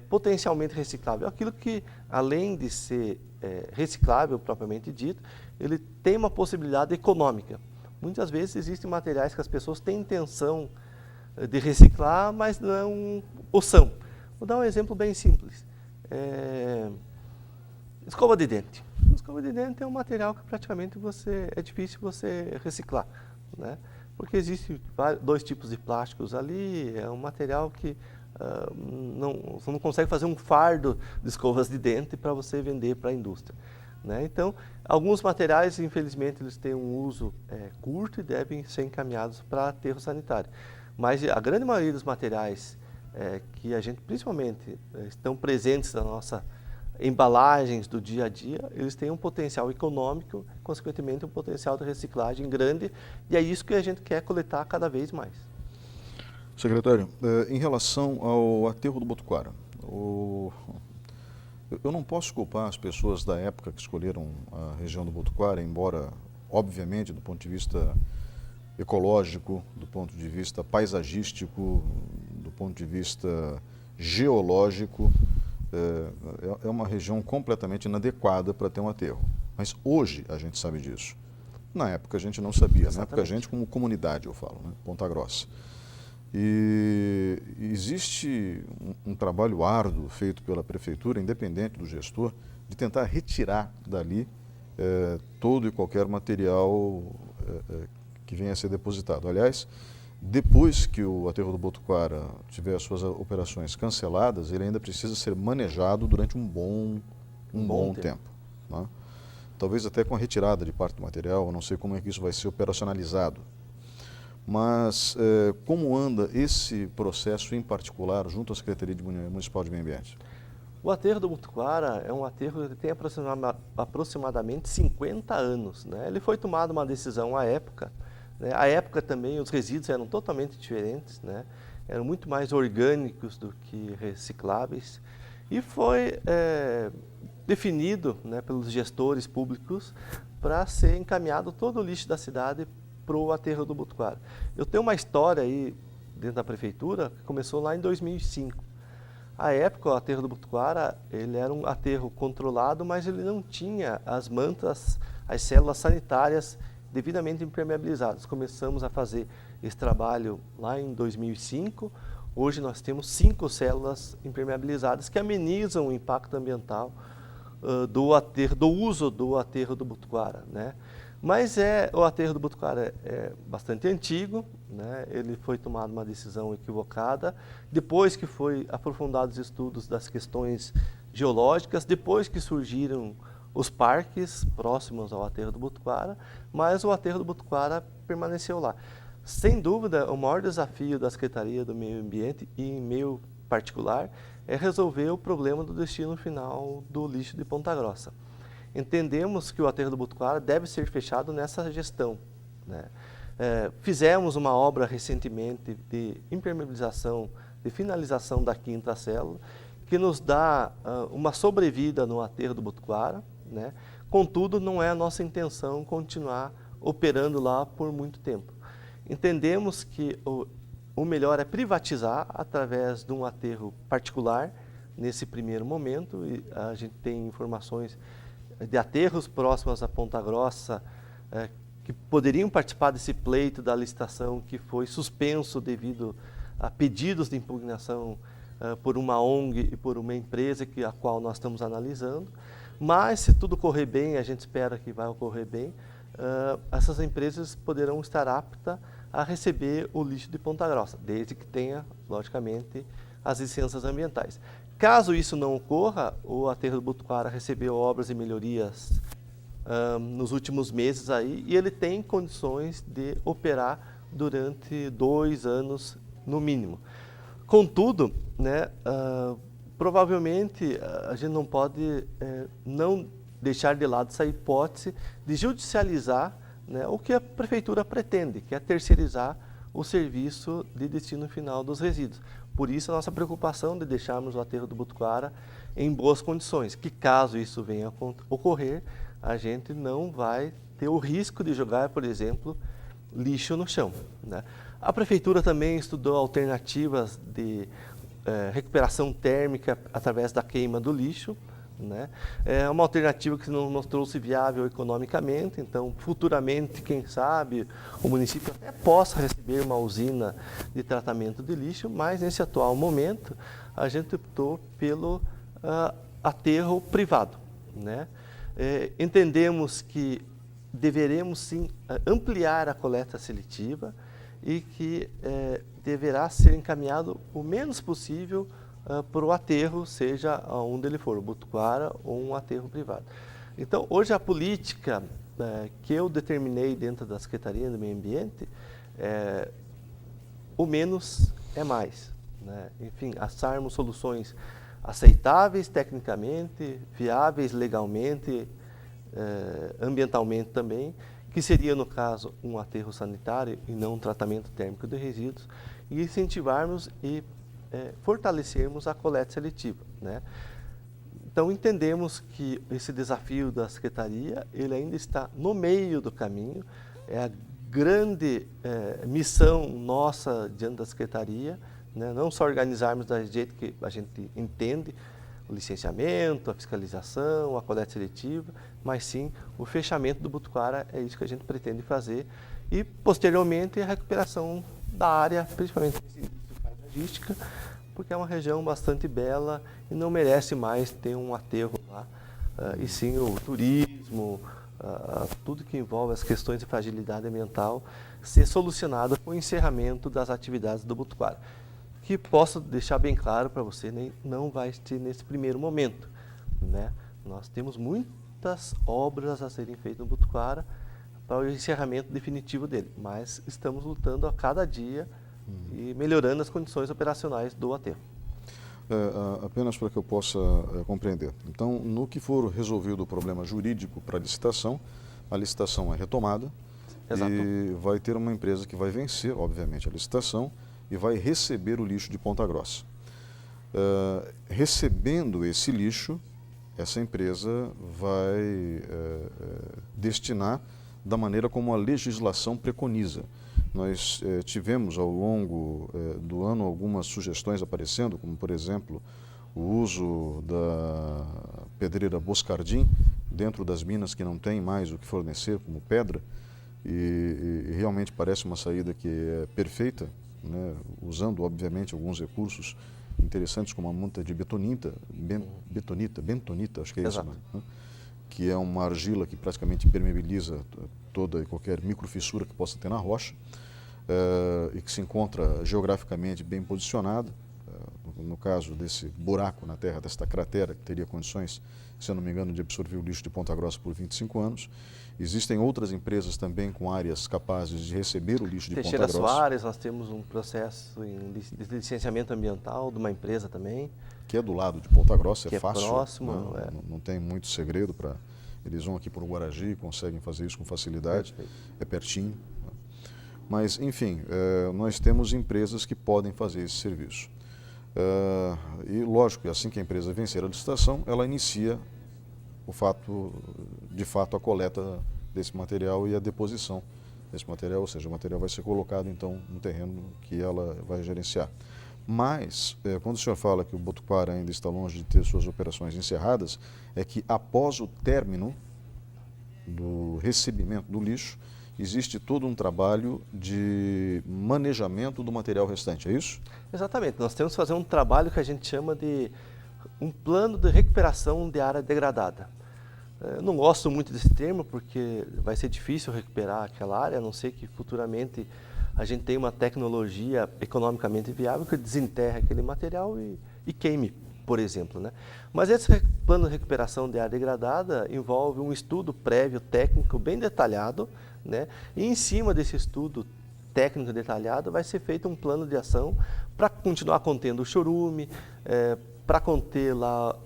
potencialmente reciclável? Aquilo que, além de ser reciclável propriamente dito, ele tem uma possibilidade econômica. Muitas vezes existem materiais que as pessoas têm intenção de reciclar, mas não o são. Vou dar um exemplo bem simples. Escova de dente. Escova de dente é um material que praticamente é difícil você reciclar, né? Porque existem dois tipos de plásticos ali, é um material que você não consegue fazer um fardo de escovas de dente para você vender para a indústria, né? Então, alguns materiais, infelizmente, eles têm um uso curto e devem ser encaminhados para aterro sanitário. Mas a grande maioria dos materiais que a gente, principalmente, estão presentes na nossa embalagens do dia a dia, eles têm um potencial econômico, consequentemente um potencial de reciclagem grande, e é isso que a gente quer coletar cada vez mais. Secretário, em relação ao aterro do Botuquara, eu não posso culpar as pessoas da época que escolheram a região do Botuquara, embora, obviamente, do ponto de vista ecológico, do ponto de vista paisagístico, do ponto de vista geológico, é uma região completamente inadequada para ter um aterro. Mas hoje a gente sabe disso. Na época a gente não sabia, na época a gente como comunidade, eu falo, né? Ponta Grossa. E existe um trabalho árduo feito pela prefeitura, independente do gestor, de tentar retirar dali todo e qualquer material que venha a ser depositado. Aliás, depois que o aterro do Botuquara tiver as suas operações canceladas, ele ainda precisa ser manejado durante um bom tempo, né? Talvez até com a retirada de parte do material, eu não sei como é que isso vai ser operacionalizado. Mas como anda esse processo em particular junto à Secretaria Municipal de Meio Ambiente? O aterro do Botuquara é um aterro que tem aproximadamente 50 anos, né? Ele foi tomada uma decisão à época, né? À época também os resíduos eram totalmente diferentes, né? Eram muito mais orgânicos do que recicláveis, e foi definido, né, pelos gestores públicos para ser encaminhado todo o lixo da cidade para o aterro do Botuquara. Eu tenho uma história aí dentro da prefeitura que começou lá em 2005. À época, o aterro do Botuquara, ele era um aterro controlado, mas ele não tinha as mantas, as células sanitárias devidamente impermeabilizadas. Começamos a fazer esse trabalho lá em 2005. Hoje nós temos 5 células impermeabilizadas que amenizam o impacto ambiental do uso do aterro do Botuquara, né? Mas o aterro do Botuquara é bastante antigo, né? Ele foi tomado uma decisão equivocada, depois que foi aprofundados os estudos das questões geológicas, depois que surgiram os parques próximos ao aterro do Botuquara, mas o aterro do Botuquara permaneceu lá. Sem dúvida, o maior desafio da Secretaria do Meio Ambiente, e em meio particular, é resolver o problema do destino final do lixo de Ponta Grossa. Entendemos que o aterro do Botuquara deve ser fechado nessa gestão, né? Fizemos uma obra recentemente de impermeabilização, de finalização da 5ª célula, que nos dá uma sobrevida no aterro do Botuquara, né? Contudo, não é a nossa intenção continuar operando lá por muito tempo. Entendemos que o melhor é privatizar através de um aterro particular nesse primeiro momento, e a gente tem informações de aterros próximos a Ponta Grossa que poderiam participar desse pleito da licitação que foi suspenso devido a pedidos de impugnação por uma ONG e por uma empresa a qual nós estamos analisando. Mas se tudo correr bem, a gente espera que vai ocorrer bem, essas empresas poderão estar aptas a receber o lixo de Ponta Grossa, desde que tenha, logicamente, as licenças ambientais. Caso isso não ocorra, o aterro do Botuquara recebeu obras e melhorias nos últimos meses aí, e ele tem condições de operar durante 2 anos no mínimo. Contudo, né, provavelmente a gente não pode não deixar de lado essa hipótese de judicializar, né, o que a prefeitura pretende, que é terceirizar o serviço de destino final dos resíduos. Por isso a nossa preocupação de deixarmos o aterro do Botuquara em boas condições, que caso isso venha a ocorrer, a gente não vai ter o risco de jogar, por exemplo, lixo no chão, né? A prefeitura também estudou alternativas de recuperação térmica através da queima do lixo, né? É uma alternativa que não nos trouxe viável economicamente, então futuramente, quem sabe, o município até possa receber uma usina de tratamento de lixo, mas nesse atual momento a gente optou pelo aterro privado, né? Entendemos que deveremos sim ampliar a coleta seletiva e que deverá ser encaminhado o menos possível para o aterro, seja onde ele for, o Botuquara ou um aterro privado. Então, hoje a política que eu determinei dentro da Secretaria do Meio Ambiente o menos é mais, né? Enfim, acharmos soluções aceitáveis tecnicamente, viáveis legalmente, ambientalmente também, que seria, no caso, um aterro sanitário e não um tratamento térmico de resíduos, e incentivarmos e fortalecermos a coleta seletiva, né? Então, entendemos que esse desafio da Secretaria, ele ainda está no meio do caminho, é a grande missão nossa diante da Secretaria, né? Não só organizarmos do jeito que a gente entende, o licenciamento, a fiscalização, a coleta seletiva, mas sim o fechamento do Botuquara, é isso que a gente pretende fazer, e posteriormente a recuperação da área, principalmente paisagística, porque é uma região bastante bela e não merece mais ter um aterro lá, e sim o turismo, tudo que envolve as questões de fragilidade ambiental ser solucionado com o encerramento das atividades do Botuquara, que posso deixar bem claro para você, não vai ter nesse primeiro momento, né? Nós temos muitas obras a serem feitas no Botuquara para o encerramento definitivo dele, mas estamos lutando a cada dia e melhorando as condições operacionais do aterro. Apenas para que eu possa compreender. Então, no que for resolvido o problema jurídico para a licitação é retomada. Exato. E vai ter uma empresa que vai vencer, obviamente, a licitação e vai receber o lixo de Ponta Grossa. Recebendo esse lixo, essa empresa vai destinar da maneira como a legislação preconiza. Nós tivemos ao longo do ano algumas sugestões aparecendo, como por exemplo o uso da pedreira Boscardim dentro das minas que não tem mais o que fornecer como pedra, e realmente parece uma saída que é perfeita, né, usando obviamente alguns recursos interessantes como a monta de bentonita, acho que é isso, né? Que é uma argila que praticamente impermeabiliza toda e qualquer microfissura que possa ter na rocha, e que se encontra geograficamente bem posicionada, no caso desse buraco na terra, desta cratera, que teria condições, se eu não me engano, de absorver o lixo de Ponta Grossa por 25 anos. Existem outras empresas também com áreas capazes de receber o lixo de Ponta Grossa. Teixeira Soares, nós temos um processo de licenciamento ambiental de uma empresa também. Que é do lado de Ponta Grossa, é fácil. É próximo. Né? Não tem muito segredo para... Eles vão aqui para o Guaragi e conseguem fazer isso com facilidade. Perfeito. É pertinho. Né? Mas, enfim, nós temos empresas que podem fazer esse serviço. E, lógico, assim que a empresa vencer a licitação, ela inicia de fato a coleta desse material e a deposição desse material, ou seja, o material vai ser colocado então no terreno que ela vai gerenciar. Mas, quando o senhor fala que o Botuquara ainda está longe de ter suas operações encerradas, é que após o término do recebimento do lixo, existe todo um trabalho de manejamento do material restante, é isso? Exatamente, nós temos que fazer um trabalho que a gente chama de um plano de recuperação de área degradada. Eu não gosto muito desse termo porque vai ser difícil recuperar aquela área, a não ser que futuramente a gente tenha uma tecnologia economicamente viável que desenterre aquele material e queime, por exemplo, né? Mas esse plano de recuperação de área degradada envolve um estudo prévio técnico bem detalhado, né? E em cima desse estudo técnico detalhado vai ser feito um plano de ação para continuar contendo o chorume, para conter lá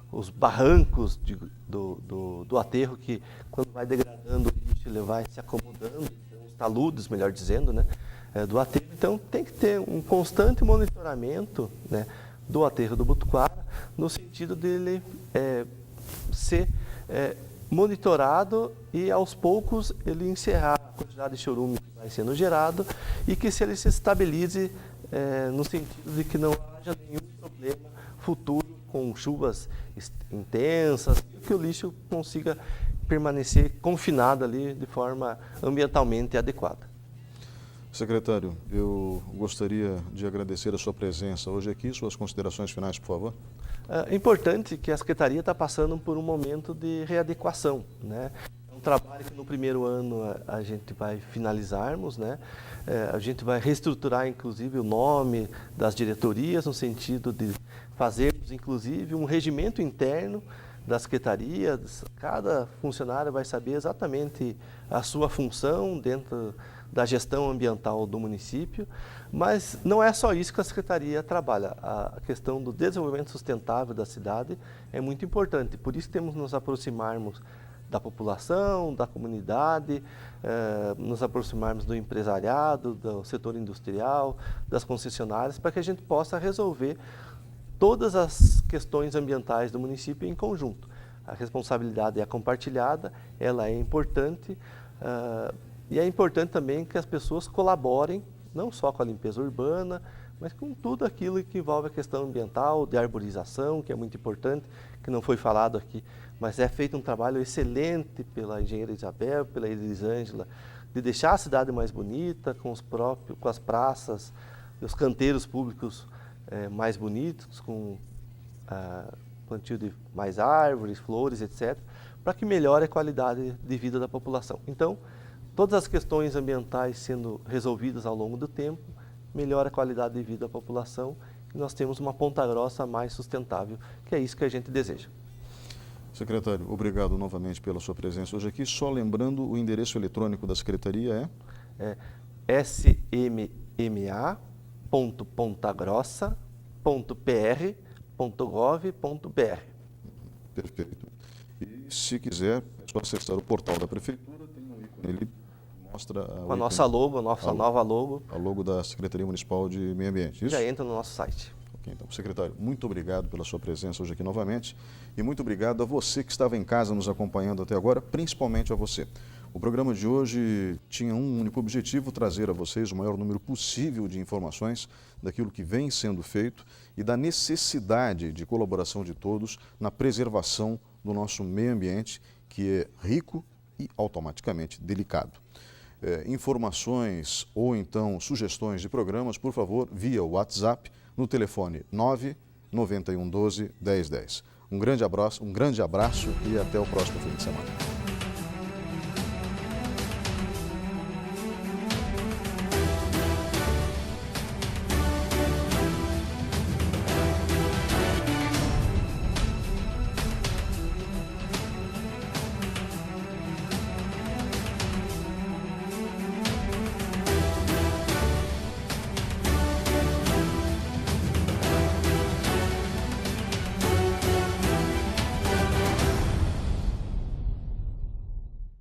os barrancos do aterro, que quando vai degradando o lixo ele vai se acomodando, os taludes, melhor dizendo, né, do aterro. Então tem que ter um constante monitoramento, né, do aterro do Botuquara, no sentido dele ser monitorado e aos poucos ele encerrar a quantidade de chorume que vai sendo gerado e que ele se estabilize no sentido de que não haja nenhum problema futuro com chuvas intensas, que o lixo consiga permanecer confinado ali de forma ambientalmente adequada. Secretário, eu gostaria de agradecer a sua presença hoje aqui. Suas considerações finais, por favor. É importante que a Secretaria está passando por um momento de readequação, né? É um trabalho que no primeiro ano a gente vai finalizarmos, né? A gente vai reestruturar, inclusive, o nome das diretorias, no sentido de fazermos, inclusive, um regimento interno da Secretaria. Cada funcionário vai saber exatamente a sua função dentro da gestão ambiental do município, mas não é só isso que a Secretaria trabalha. A questão do desenvolvimento sustentável da cidade é muito importante, por isso temos que nos aproximarmos da população, da comunidade, nos aproximarmos do empresariado, do setor industrial, das concessionárias, para que a gente possa resolver todas as questões ambientais do município em conjunto. A responsabilidade é compartilhada, ela é importante, e é importante também que as pessoas colaborem, não só com a limpeza urbana, mas com tudo aquilo que envolve a questão ambiental, de arborização, que é muito importante, que não foi falado aqui, mas é feito um trabalho excelente pela engenheira Isabel, pela Elisângela, de deixar a cidade mais bonita, com as praças, os canteiros públicos mais bonitos, com plantio de mais árvores, flores, etc., para que melhore a qualidade de vida da população. Então, todas as questões ambientais sendo resolvidas ao longo do tempo, melhora a qualidade de vida da população e nós temos uma Ponta Grossa mais sustentável, que é isso que a gente deseja. Secretário, obrigado novamente pela sua presença hoje aqui. Só lembrando, o endereço eletrônico da Secretaria é sma.pontagrossa.pr.gov.br. Perfeito. E se quiser, é só acessar o portal da Prefeitura, tem um ícone, ele mostra a nossa logo, a nossa nova logo. A logo da Secretaria Municipal de Meio Ambiente, isso? Já entra no nosso site. Ok, então, secretário, muito obrigado pela sua presença hoje aqui novamente e muito obrigado a você que estava em casa nos acompanhando até agora, principalmente a você. O programa de hoje tinha um único objetivo, trazer a vocês o maior número possível de informações daquilo que vem sendo feito e da necessidade de colaboração de todos na preservação do nosso meio ambiente, que é rico e automaticamente delicado. Informações ou então sugestões de programas, por favor, via WhatsApp no telefone 99112 1010. Um grande abraço e até o próximo fim de semana.